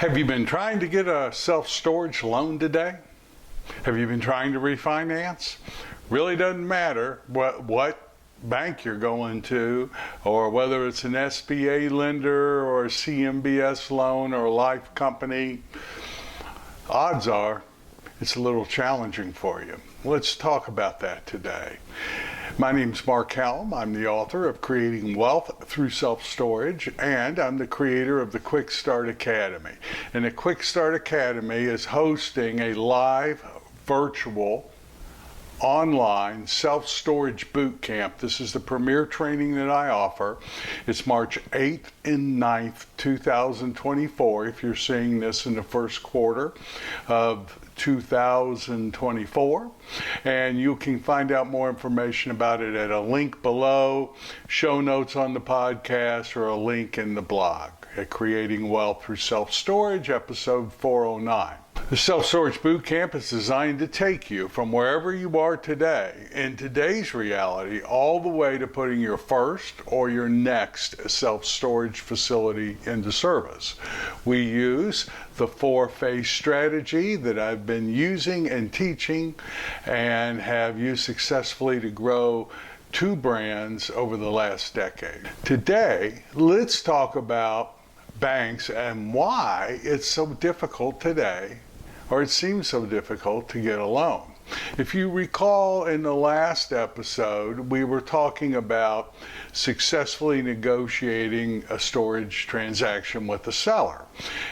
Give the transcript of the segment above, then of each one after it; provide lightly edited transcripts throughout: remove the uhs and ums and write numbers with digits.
Have you been trying to get a self-storage loan today? Have you been trying to refinance? Really doesn't matter what bank you're going to, or whether it's an SBA lender or a CMBS loan or a life company. Odds are it's a little challenging for you. Let's talk about that today. My name's Mark Helm. I'm the author of Creating Wealth Through Self-Storage, and I'm the creator of the Quickstart Academy. And the Quickstart Academy is hosting a live, virtual, online self-storage boot camp. This is the premier training that I offer. It's March 8th and 9th, 2024, if you're seeing this in the first quarter of 2024, and you can find out more information about it at a link below, show notes on the podcast, or a link in the blog at Creating Wealth Through Self-Storage, episode 409. The Self-Storage Bootcamp is designed to take you from wherever you are today, in today's reality, all the way to putting your first or your next self-storage facility into service. We use the 4-phase strategy that I've been using and teaching and have used successfully to grow 2 brands over the last decade. Today, let's talk about banks and why it's so difficult today, or it seems so difficult, to get a loan. If you recall, in the last episode, we were talking about successfully negotiating a storage transaction with the seller.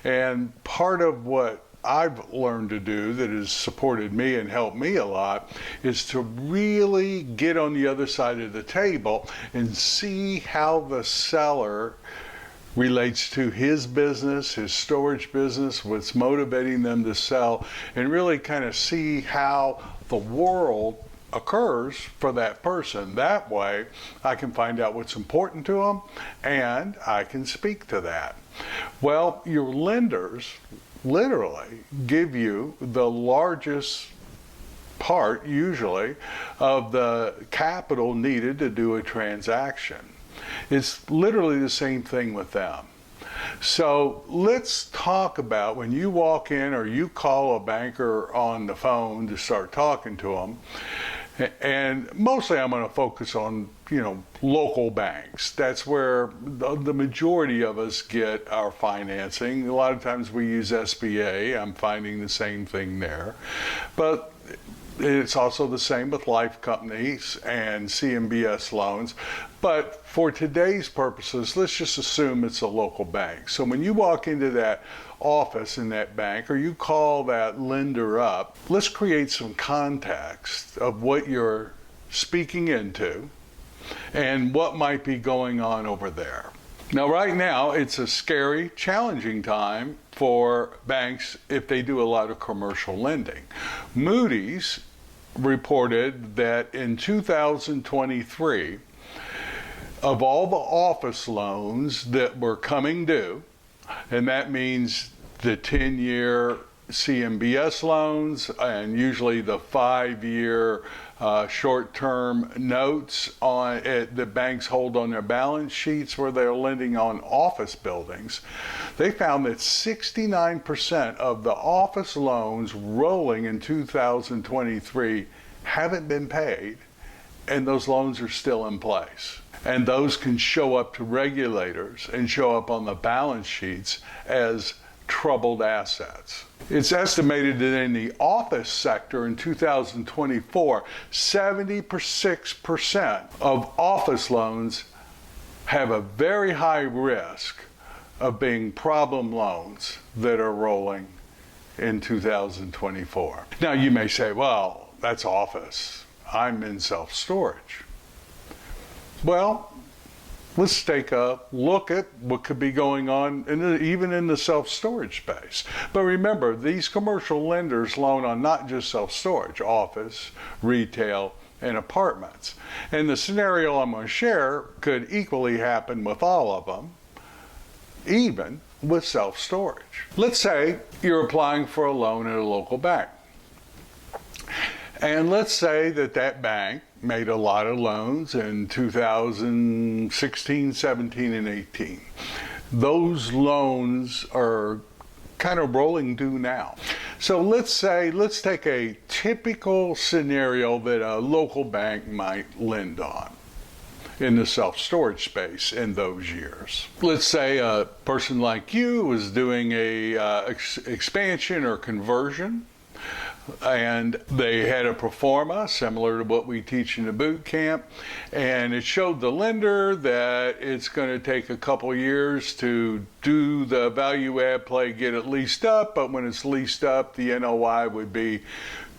And part of what I've learned to do that has supported me and helped me a lot is to really get on the other side of the table and see how the seller relates to his business, his storage business, what's motivating them to sell, and really kind of see how the world occurs for that person. That way, I can find out what's important to them, and I can speak to that. Well, your lenders literally give you the largest part, usually, of the capital needed to do a transaction. It's literally the same thing with them. So let's talk about when you walk in or you call a banker on the phone to start talking to them. And mostly I'm going to focus on, local banks. That's where the majority of us get our financing. A lot of times we use SBA. I'm finding the same thing there. But it's also the same with life companies and CMBS loans. But for today's purposes, let's just assume it's a local bank. So when you walk into that office in that bank, or you call that lender up, let's create some context of what you're speaking into and what might be going on over there. Now, right now, it's a scary, challenging time for banks if they do a lot of commercial lending. Moody's reported that in 2023, of all the office loans that were coming due, and that means the 10-year CMBS loans and usually the 5-year short-term notes that banks hold on their balance sheets where they're lending on office buildings, they found that 69% of the office loans rolling in 2023 haven't been paid, and those loans are still in place. And those can show up to regulators and show up on the balance sheets as troubled assets. It's estimated that in the office sector in 2024, 76% of office loans have a very high risk of being problem loans that are rolling in 2024. Now you may say, well, that's office. I'm in self-storage. Well, let's take a look at what could be going on even in the self-storage space. But remember, these commercial lenders loan on not just self-storage, office, retail, and apartments. And the scenario I'm going to share could equally happen with all of them, even with self-storage. Let's say you're applying for a loan at a local bank. And let's say that bank made a lot of loans in 2016, 17, and 18. Those loans are kind of rolling due now. So let's take a typical scenario that a local bank might lend on in the self-storage space in those years. Let's say a person like you was doing a expansion or conversion, and they had a pro forma similar to what we teach in the boot camp, and it showed the lender that it's going to take a couple years to do the value add play, get it leased up, but when it's leased up, the NOI would be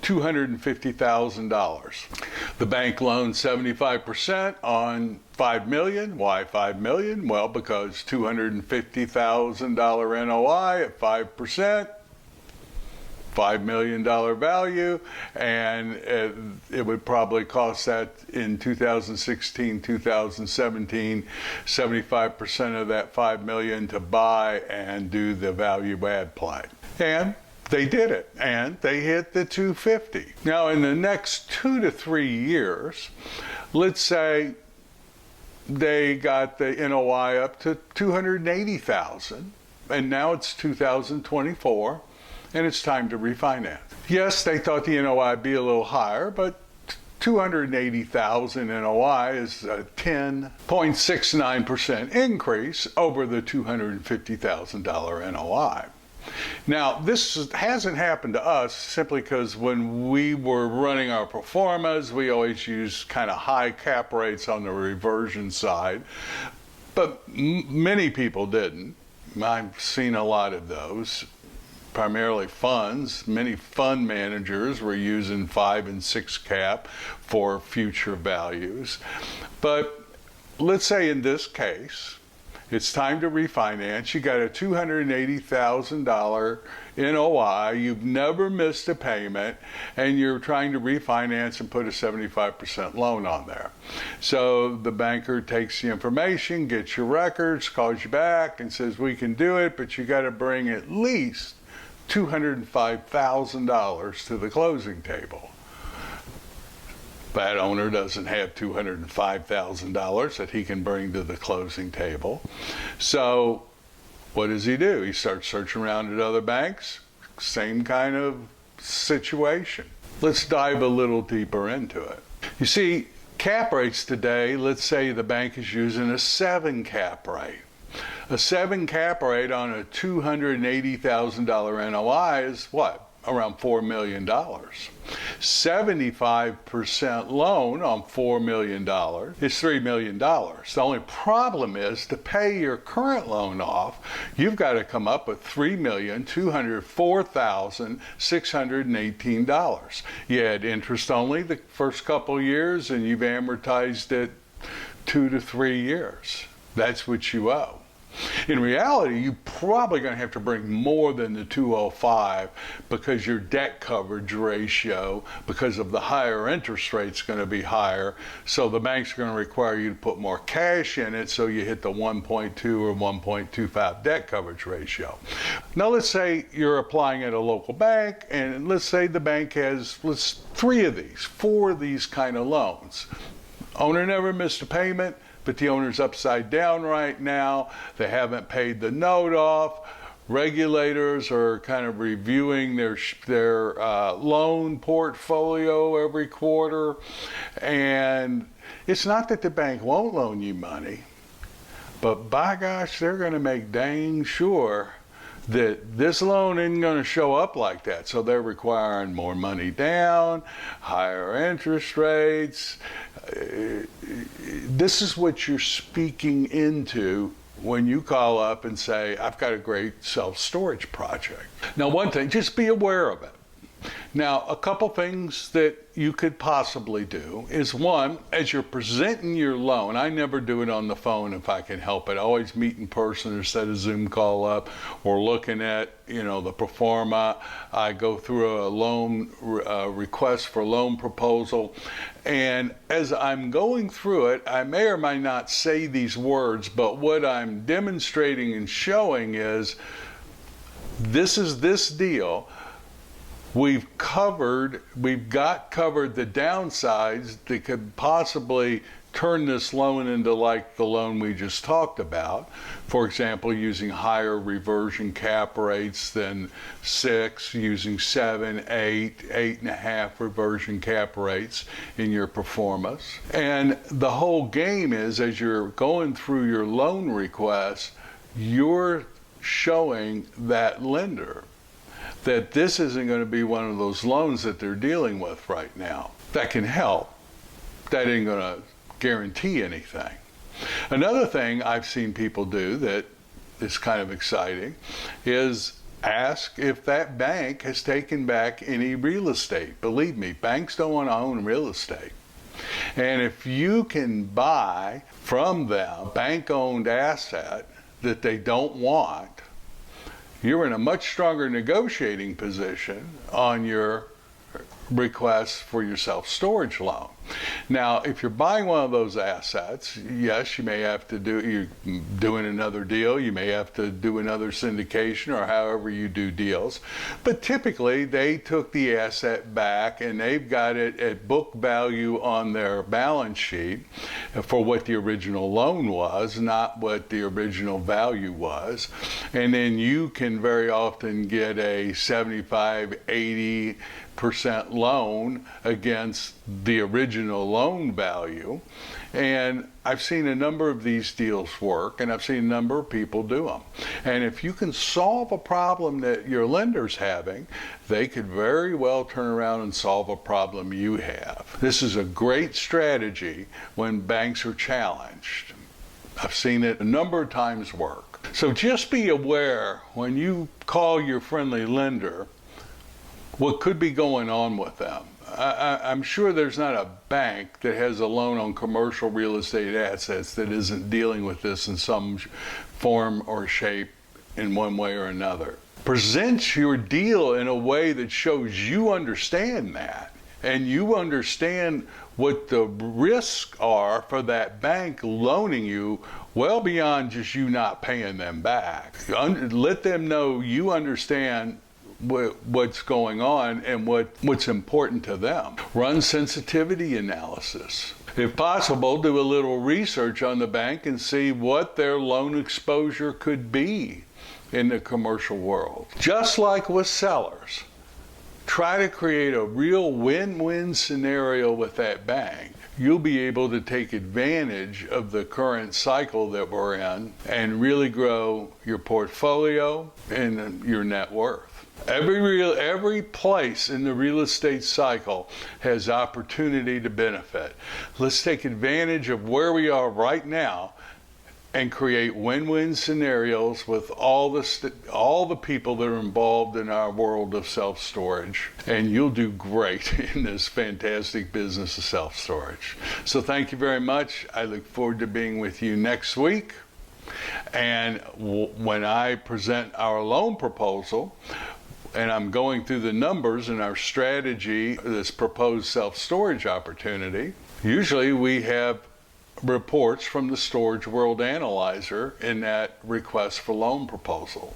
$250,000. The bank loaned 75% on $5 million. Why $5 million? Well, because $250,000 NOI at 5%, $5 million value, and it would probably cost that in 2016, 2017, 75% of that $5 million to buy and do the value add play. And they did it, and they hit the 250. Now, in the next 2 to 3 years, let's say they got the NOI up to 280,000, and now it's 2024. And it's time to refinance. Yes, they thought the NOI would be a little higher, but 280,000 NOI is a 10.69% increase over the $250,000 NOI. Now, this hasn't happened to us simply because when we were running our pro formas, we always used kind of high cap rates on the reversion side, but many people didn't. I've seen a lot of those. Primarily funds. Many fund managers were using 5 and 6 cap for future values. But let's say in this case, it's time to refinance. You got a $280,000 NOI. You've never missed a payment, and you're trying to refinance and put a 75% loan on there. So the banker takes the information, gets your records, calls you back, and says, we can do it, but you got to bring at least $205,000 to the closing table. That owner doesn't have $205,000 that he can bring to the closing table. So what does he do? He starts searching around at other banks. Same kind of situation. Let's dive a little deeper into it. You see, cap rates today, let's say the bank is using a 7 cap rate. A 7 cap rate on a $280,000 NOI is what? Around $4 million. 75% loan on $4 million is $3 million. The only problem is to pay your current loan off, you've got to come up with $3,204,618. You had interest only the first couple years, and you've amortized it 2 to 3 years. That's what you owe. In reality, you're probably going to have to bring more than the 205 because your debt coverage ratio, because of the higher interest rate, is going to be higher. So the bank's going to require you to put more cash in it so you hit the 1.2 or 1.25 debt coverage ratio. Now let's say you're applying at a local bank, and let's say the bank has 4 of these kind of loans. Owner never missed a payment, but the owner's upside down right now. They haven't paid the note off. Regulators are kind of reviewing their loan portfolio every quarter. And it's not that the bank won't loan you money, but by gosh, they're going to make dang sure that this loan isn't going to show up like that. So they're requiring more money down, higher interest rates. This is what you're speaking into when you call up and say, I've got a great self-storage project. Now, one thing, just be aware of it. Now, a couple things that you could possibly do is, one, as you're presenting your loan, I never do it on the phone if I can help it. I always meet in person or set a Zoom call up, or looking at, the pro forma. I go through a loan request for loan proposal. And as I'm going through it, I may or may not say these words, but what I'm demonstrating and showing is, this is this deal. We've got covered the downsides that could possibly turn this loan into like the loan we just talked about. For example, using higher reversion cap rates than 6, using 7, 8, 8.5 reversion cap rates in your performance. And the whole game is, as you're going through your loan request, you're showing that lender that this isn't going to be one of those loans that they're dealing with right now. That can help. That ain't going to guarantee anything. Another thing I've seen people do that is kind of exciting is ask if that bank has taken back any real estate. Believe me, banks don't want to own real estate. And if you can buy from them a bank-owned asset that they don't want, you're in a much stronger negotiating position on your request for your self-storage loan. Now, if you're buying one of those assets, yes, you may have to you're doing another deal, you may have to do another syndication or however you do deals. But typically, they took the asset back and they've got it at book value on their balance sheet for what the original loan was, not what the original value was. And then you can very often get a 75, 80% loan against the original loan value. And I've seen a number of these deals work, and I've seen a number of people do them. And if you can solve a problem that your lender's having, they could very well turn around and solve a problem you have. This is a great strategy when banks are challenged. I've seen it a number of times work. So just be aware when you call your friendly lender what could be going on with them. I'm sure there's not a bank that has a loan on commercial real estate assets that isn't dealing with this in some form or shape in one way or another. Present your deal in a way that shows you understand that, and you understand what the risks are for that bank loaning you well beyond just you not paying them back. Let them know you understand what's going on and what's important to them. Run sensitivity analysis. If possible, do a little research on the bank and see what their loan exposure could be in the commercial world. Just like with sellers, try to create a real win-win scenario with that bank. You'll be able to take advantage of the current cycle that we're in and really grow your portfolio and your net worth. Every place in the real estate cycle has opportunity to benefit. Let's take advantage of where we are right now and create win-win scenarios with all the people that are involved in our world of self-storage, and you'll do great in this fantastic business of self-storage. So thank you very much. I look forward to being with you next week. And when I present our loan proposal, and I'm going through the numbers in our strategy, this proposed self-storage opportunity, usually we have reports from the Storage World Analyzer in that request for loan proposal.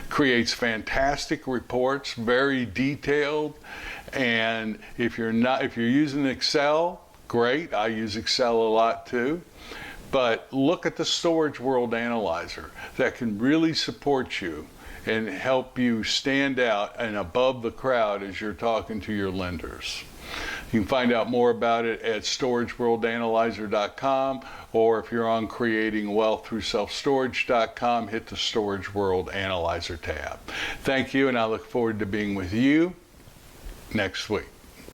Creates fantastic reports, very detailed, and if you're using Excel, great. I use Excel a lot too. But look at the Storage World Analyzer. That can really support you and help you stand out and above the crowd as you're talking to your lenders. You can find out more about it at storageworldanalyzer.com, or if you're on creatingwealththroughselfstorage.com, hit the Storage World Analyzer tab. Thank you, and I look forward to being with you next week.